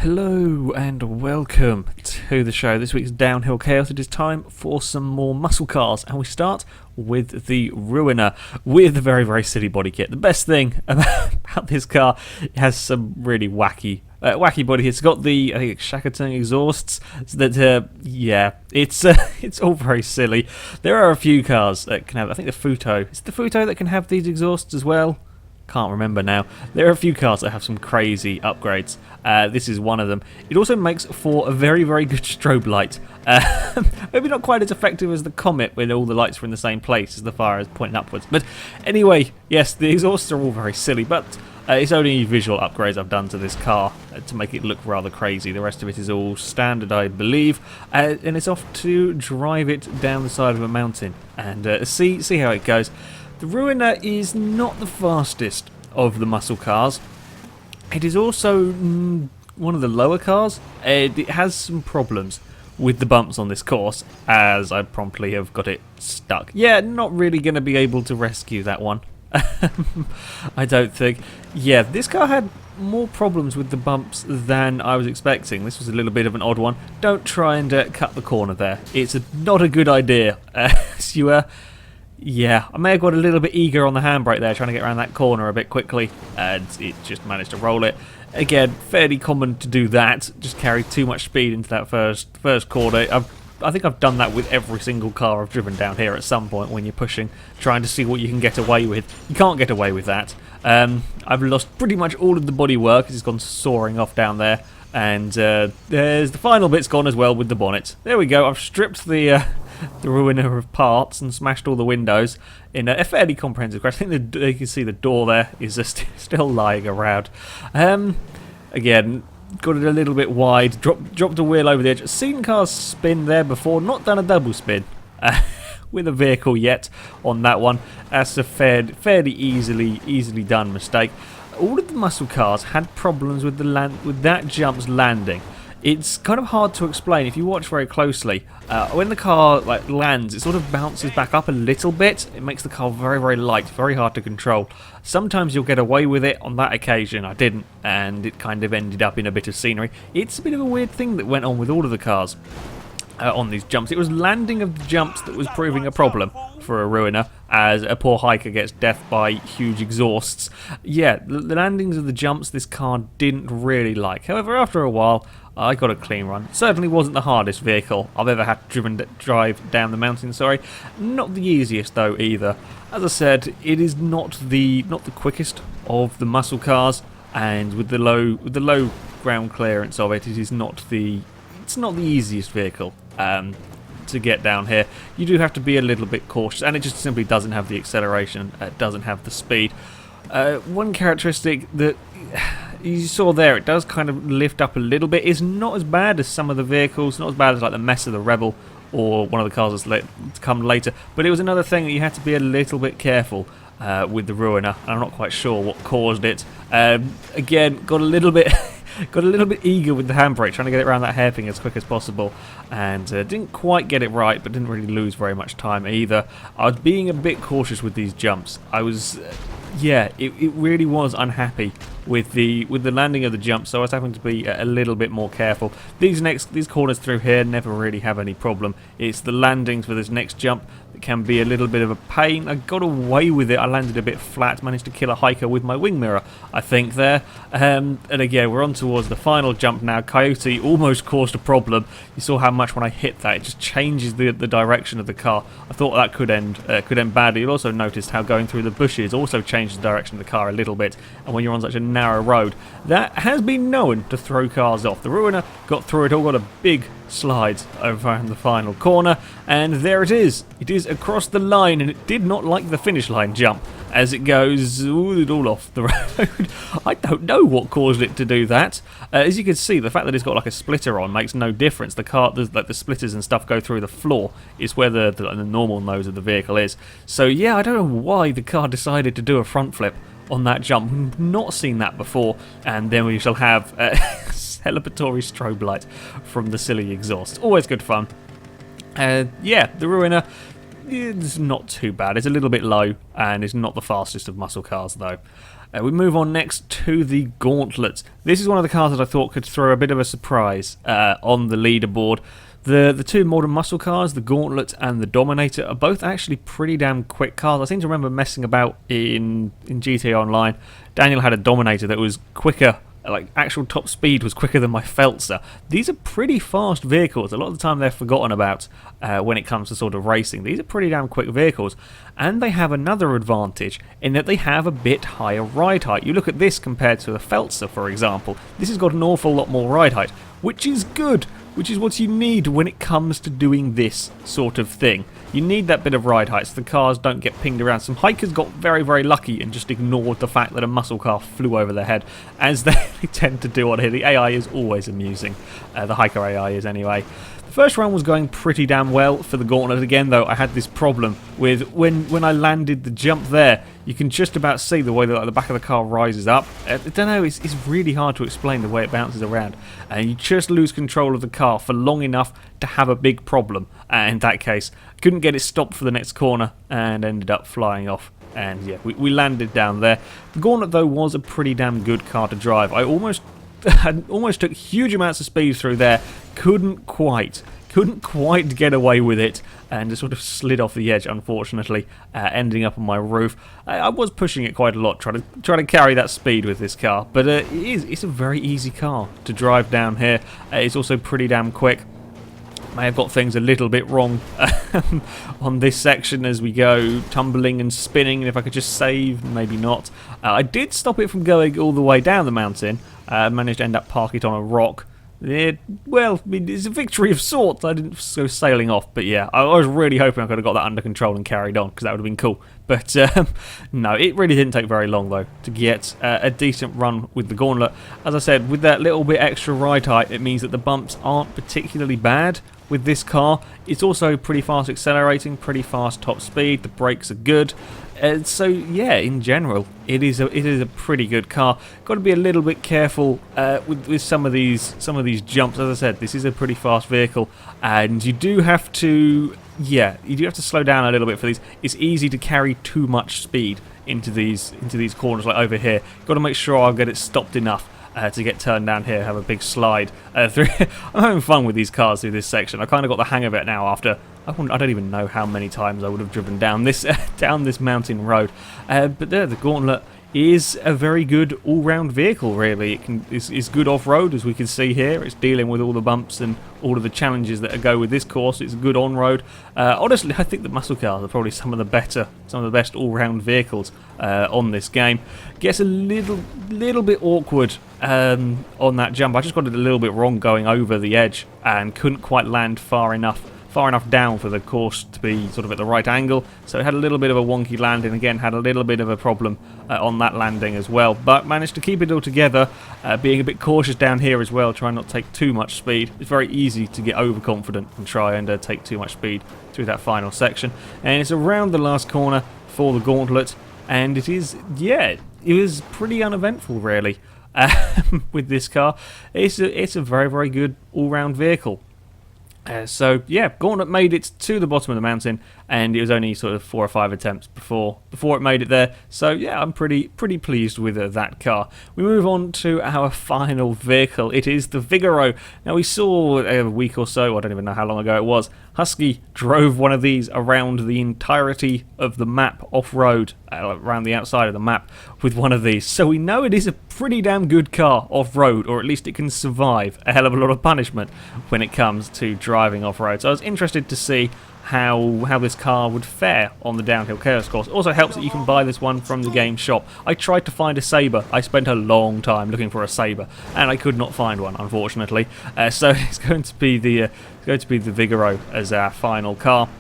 Hello and welcome to the show. This week's Downhill Chaos. It is time for some more muscle cars, and we start with the Ruiner with a very, very silly body kit. The best thing about this car, it has some really wacky body kits. It's got the, I think it's Shackleton exhausts. It's all very silly. There are a few cars that can have, I think the Futo, is it the Futo that can have these exhausts as well? Can't remember now. There are a few cars that have some crazy upgrades. This is one of them. It also makes for a very, very good strobe light. Maybe not quite as effective as the Comet when all the lights are in the same place as the fire is pointing upwards. But anyway, yes, the exhausts are all very silly, but it's only visual upgrades I've done to this car to make it look rather crazy. The rest of it is all standard, I believe, and it's off to drive it down the side of a mountain and see how it goes. The Ruiner is not the fastest of the muscle cars. It is also one of the lower cars. It has some problems with the bumps on this course, as I promptly have got it stuck. Yeah, not really going to be able to rescue that one. I don't think. Yeah, this car had more problems with the bumps than I was expecting. This was a little bit of an odd one. Don't try and cut the corner there. It's not a good idea. Yeah, I may have got a little bit eager on the handbrake there, trying to get around that corner a bit quickly, and it just managed to roll it. Again, fairly common to do that, just carry too much speed into that first corner. I think I've done that with every single car I've driven down here at some point when you're pushing, trying to see what you can get away with. You can't get away with that. I've lost pretty much all of the bodywork, it's gone soaring off down there, and there's the final bit's gone as well with the bonnet. There we go, I've stripped the Ruiner of parts and smashed all the windows in a fairly comprehensive crash. I think you can see the door there is just still lying around. Again, got it a little bit wide, dropped a wheel over the edge. Seen cars spin there before, not done a double spin with a vehicle yet on that one. That's a fairly easily done mistake. All of the muscle cars had problems with that jump's landing. It's kind of hard to explain if you watch very closely. When the car lands, it sort of bounces back up a little bit. It makes the car very, very light, very hard to control. Sometimes you'll get away with it. On that occasion, I didn't, and it kind of ended up in a bit of scenery. It's a bit of a weird thing that went on with all of the cars on these jumps. It was landing of the jumps that was proving a problem for a Ruiner, as a poor hiker gets death by huge exhausts. Yeah, the landings of the jumps this car didn't really like. However, after a while, I got a clean run. Certainly wasn't the hardest vehicle I've ever had to drive down the mountain, sorry. Not the easiest though either. As I said, it is not the quickest of the muscle cars, and with the low ground clearance of it, it's not the easiest vehicle to get down here. You do have to be a little bit cautious, and it just simply doesn't have the acceleration, it doesn't have the speed. One characteristic that you saw there, it does kind of lift up a little bit. It's not as bad as some of the vehicles, not as bad as like the mess of the Rebel or one of the cars that's come later, but it was another thing that you had to be a little bit careful with the Ruiner, and I'm not quite sure what caused it. Again, got a little bit eager with the handbrake, trying to get it around that hairpin as quick as possible, and didn't quite get it right, but didn't really lose very much time either. I was being a bit cautious with these jumps. I was, it really was unhappy with the landing of the jump, so I was having to be a little bit more careful. These corners through here never really have any problem. It's the landings for this next jump that can be a little bit of a pain. I got away with it. I landed a bit flat, managed to kill a hiker with my wing mirror, I think there. And again, we're on towards the final jump now. Coyote almost caused a problem. You saw how much when I hit that, it just changes the direction of the car. I thought that could end badly. You also noticed how going through the bushes also changes the direction of the car a little bit, and when you're on such a narrow road, that has been known to throw cars off. The Ruiner got through it all, got a big slide over in the final corner, and there it is. It is across the line, and it did not like the finish line jump as it goes all off the road. I don't know what caused it to do that. As you can see, the fact that it's got like a splitter on makes no difference. The car, like the splitters and stuff go through the floor. It's where the normal nose of the vehicle is. So yeah, I don't know why the car decided to do a front flip on that jump. We've not seen that before, and then we shall have celebratory strobe light from the silly exhaust. Always good fun. Yeah, the Ruiner it's not too bad. It's a little bit low, and it's not the fastest of muscle cars, though. We move on next to the Gauntlet. This is one of the cars that I thought could throw a bit of a surprise on the leaderboard. The two modern muscle cars, the Gauntlet and the Dominator, are both actually pretty damn quick cars. I seem to remember messing about in GTA Online. Daniel had a Dominator that was quicker, like actual top speed was quicker than my Feltzer. These are pretty fast vehicles. A lot of the time they're forgotten about when it comes to sort of racing. These are pretty damn quick vehicles, and they have another advantage in that they have a bit higher ride height. You look at this compared to the Feltzer, for example. This has got an awful lot more ride height, which is good, which is what you need when it comes to doing this sort of thing. You need that bit of ride height so the cars don't get pinged around. Some hikers got very, very lucky and just ignored the fact that a muscle car flew over their head, as they tend to do on here. The AI is always amusing. The hiker AI is anyway. The first round was going pretty damn well for the Gauntlet. Again, though, I had this problem with when I landed the jump there. You can just about see the way that the back of the car rises up. I don't know, it's really hard to explain the way it bounces around. And you just lose control of the car for long enough to have a big problem. In that case, couldn't get it stopped for the next corner and ended up flying off. And yeah, we landed down there. The Gauntlet, though, was a pretty damn good car to drive. I almost took huge amounts of speed through there. Couldn't quite get away with it, and just sort of slid off the edge, unfortunately, ending up on my roof. I was pushing it quite a lot, trying to carry that speed with this car, but it's a very easy car to drive down here. It's also pretty damn quick. May have got things a little bit wrong on this section as we go tumbling and spinning, and if I could just save, maybe not. I did stop it from going all the way down the mountain. Managed to end up parking it on a rock. Well, I mean, it's a victory of sorts. I didn't go sailing off, but yeah, I was really hoping I could have got that under control and carried on, because that would have been cool. But no, it really didn't take very long, though, to get a decent run with the Gauntlet. As I said, with that little bit extra ride height, it means that the bumps aren't particularly bad with this car. It's also pretty fast accelerating, pretty fast top speed. The brakes are good. So yeah, in general, it is a pretty good car. Got to be a little bit careful with some of these jumps. As I said, this is a pretty fast vehicle, and you do have to slow down a little bit for these. It's easy to carry too much speed into these corners, like over here. Got to make sure I'll get it stopped enough to get turned down here, have a big slide through. I'm having fun with these cars through this section. I kind of got the hang of it now after, I don't even know how many times I would have driven down this mountain road. But there, the Gauntlet is a very good all-round vehicle, really. It's good off-road, as we can see here. It's dealing with all the bumps and all of the challenges that go with this course. It's good on-road. Honestly, I think the muscle cars are probably some of the best all-round vehicles on this game. Gets a little bit awkward on that jump. I just got it a little bit wrong going over the edge and couldn't quite land far enough down for the course to be sort of at the right angle, so it had a little bit of a wonky landing. Again, had a little bit of a problem on that landing as well, but managed to keep it all together, being a bit cautious down here as well, trying not to take too much speed. It's very easy to get overconfident and try and take too much speed through that final section, and it's around the last corner for the Gauntlet, and it was pretty uneventful, really. With this car, it's a very, very good all-round vehicle. So yeah, Gauntlet made it to the bottom of the mountain, and it was only sort of 4 or 5 attempts before it made it there. So yeah, I'm pretty pleased with that car. We move on to our final vehicle. It is the Vigor. Now, we saw a week or so, I don't even know how long ago it was, Husky drove one of these around the entirety of the map off-road, around the outside of the map with one of these. So we know it is a pretty damn good car off-road, or at least it can survive a hell of a lot of punishment when it comes to driving off-road. So I was interested to see how this car would fare on the Downhill Chaos course. It also helps that you can buy this one from the game shop. I tried to find a Sabre. I spent a long time looking for a Sabre, and I could not find one, unfortunately. So it's going to be the Vigor as our final car.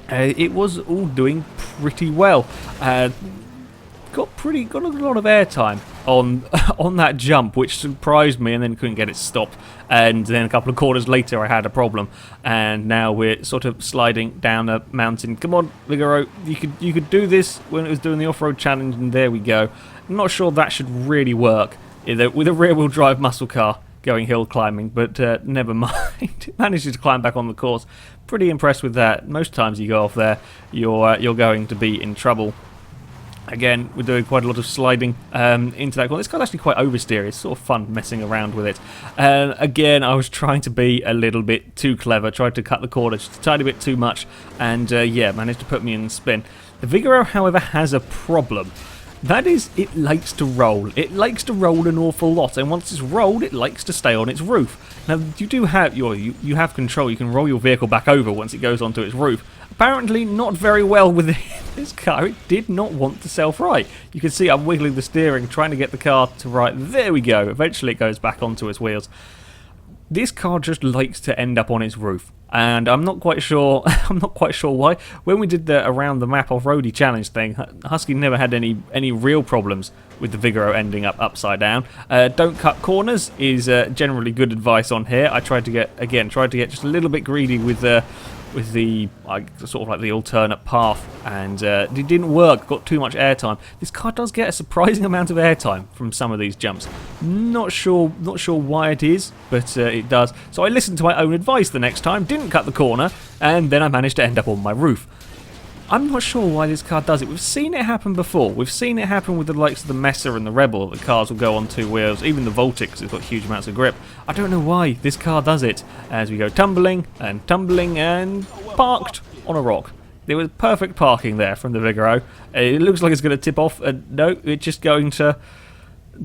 It was all doing pretty well. Got a lot of airtime on that jump, which surprised me, and then couldn't get it stopped. And then a couple of quarters later, I had a problem, and now we're sort of sliding down a mountain. Come on, Vigor, you could do this when it was doing the off-road challenge, and there we go. I'm not sure that should really work with a rear-wheel drive muscle car going hill climbing, but never mind. It manages to climb back on the course Pretty impressed with that. Most times you go off there, you're going to be in trouble. Again, we're doing quite a lot of sliding into that corner. This card's actually quite oversteer. It's sort of fun messing around with it. Again, I was trying to be a little bit too clever. Tried to cut the corner just a tiny bit too much. And yeah, managed to put me in spin. The Vigor, however, has a problem. That is, it likes to roll. It likes to roll an awful lot. And once it's rolled, it likes to stay on its roof. Now, you do have you have control. You can roll your vehicle back over once it goes onto its roof. Apparently not very well with this car. It did not want to self-right. You can see I'm wiggling the steering, trying to get the car to right. There we go. Eventually it goes back onto its wheels. This car just likes to end up on its roof, and I'm not quite sure. I'm not quite sure why. When we did the around the map off-roady challenge thing, Husky never had any real problems with the Vigoro ending up upside down. Don't cut corners is generally good advice on here. I tried to get just a little bit greedy with the sort of like the alternate path, and it didn't work. Got too much airtime. This car does get a surprising amount of airtime from some of these jumps. Not sure why it is, but it does. So I listened to my own advice the next time, didn't cut the corner, and then I managed to end up on my roof. I'm not sure why this car does it. We've seen it happen before. We've seen it happen with the likes of the Messer and the Rebel. The cars will go on two wheels, even the Voltic, because it's got huge amounts of grip. I don't know why this car does it. As we go tumbling and parked on a rock. There was perfect parking there from the Vigoro. It looks like it's going to tip off. No, it's just going to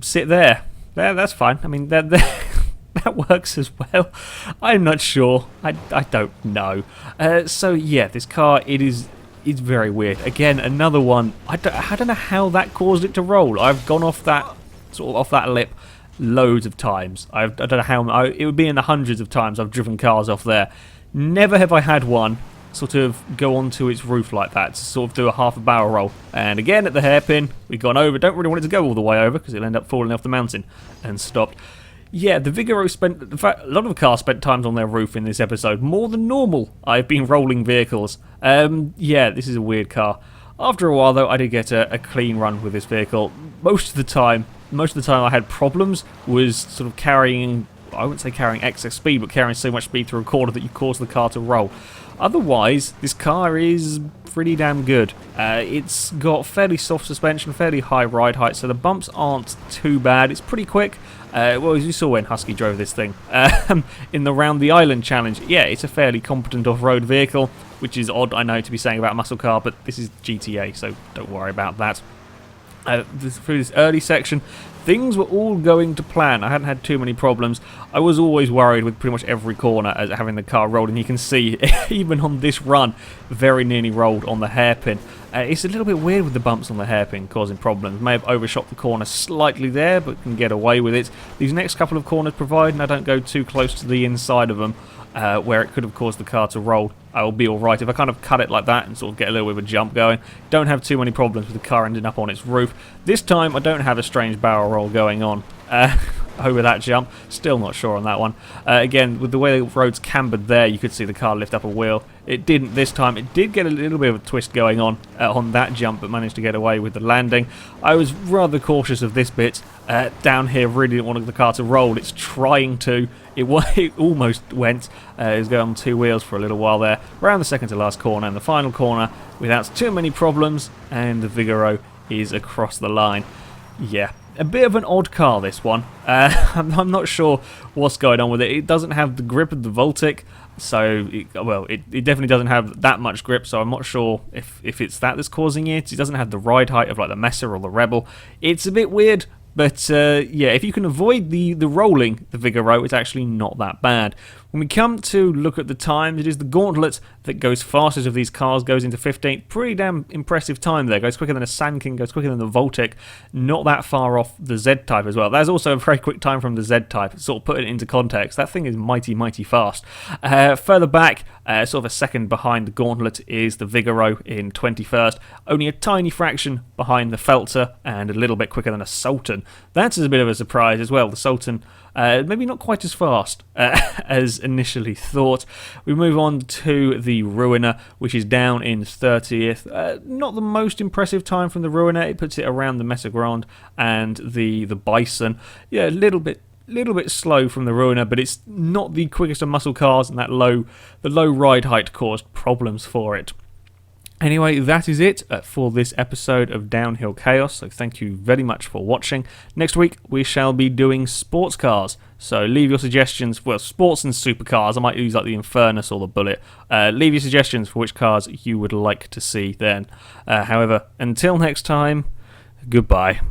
sit there. That's fine. I mean, that works as well. I'm not sure. I don't know. So yeah, this car, it's very weird. Again, another one. I don't know how that caused it to roll. I've gone off that lip loads of times. I don't know how. It would be in the hundreds of times I've driven cars off there. Never have I had one sort of go onto its roof like that to sort of do a half a barrel roll. And again at the hairpin, we've gone over. Don't really want it to go all the way over because it'll end up falling off the mountain and stopped. Yeah, the Vigoro spent, in fact, a lot of the cars spent times on their roof in this episode, more than normal. I've been rolling vehicles. Yeah, this is a weird car. After a while, though, I did get a clean run with this vehicle. Most of the time I had problems was sort of carrying, I wouldn't say carrying excess speed, but carrying so much speed through a corner that you cause the car to roll. Otherwise, this car is pretty damn good. It's got fairly soft suspension, fairly high ride height, so the bumps aren't too bad. It's pretty quick. Well, as you saw when Husky drove this thing in the Round the Island challenge, yeah, it's a fairly competent off-road vehicle, which is odd, I know, to be saying about a muscle car, but this is GTA, so don't worry about that. Through this early section, things were all going to plan. I hadn't had too many problems. I was always worried with pretty much every corner as having the car rolled, and you can see, even on this run, very nearly rolled on the hairpin. It's a little bit weird with the bumps on the hairpin causing problems. May have overshot the corner slightly there, but can get away with it. These next couple of corners, providing I don't go too close to the inside of them, where it could have caused the car to roll, I'll be alright. If I kind of cut it like that and sort of get a little bit of a jump going, don't have too many problems with the car ending up on its roof. This time I don't have a strange barrel roll going on over that jump. Still not sure on that one. Again, with the way the road's cambered there, you could see the car lift up a wheel. It didn't this time. It did get a little bit of a twist going on that jump, but managed to get away with the landing. I was rather cautious of this bit. Down here, really didn't want the car to roll. It's trying to. It almost went. It was going on two wheels for a little while there. Around the second to last corner and the final corner without too many problems, and the Vigoro is across the line. Yeah. A bit of an odd car, this one. I'm not sure what's going on with it. It doesn't have the grip of the Voltic, so it definitely doesn't have that much grip, so I'm not sure if it's that's causing it. It doesn't have the ride height of like the Messer or the Rebel. It's a bit weird, but yeah, if you can avoid the rolling, the Vigoro, it's actually not that bad. When we come to look at the times, it is the Gauntlet that goes fastest of these cars, goes into 15th. Pretty damn impressive time there. Goes quicker than a Sand King, goes quicker than the Voltic. Not that far off the Z-Type as well. That's also a very quick time from the Z-Type. Sort of put it into context. That thing is mighty, mighty fast. Further back, sort of a second behind the Gauntlet, is the Vigoro in 21st. Only a tiny fraction behind the Felter and a little bit quicker than a Sultan. That's a bit of a surprise as well. The Sultan maybe not quite as fast as initially thought. We move on to the Ruiner, which is down in 30th. Not the most impressive time from the Ruiner. It puts it around the Messer Grand and the Bison. Yeah, a little bit little bit slow from the Ruiner, but it's not the quickest of muscle cars, and the low ride height caused problems for it. Anyway, that is it for this episode of Downhill Chaos, so thank you very much for watching. Next week, we shall be doing sports cars, so leave your suggestions, well, sports and supercars, I might use like the Infernus or the Bullet. Leave your suggestions for which cars you would like to see then. However, until next time, goodbye.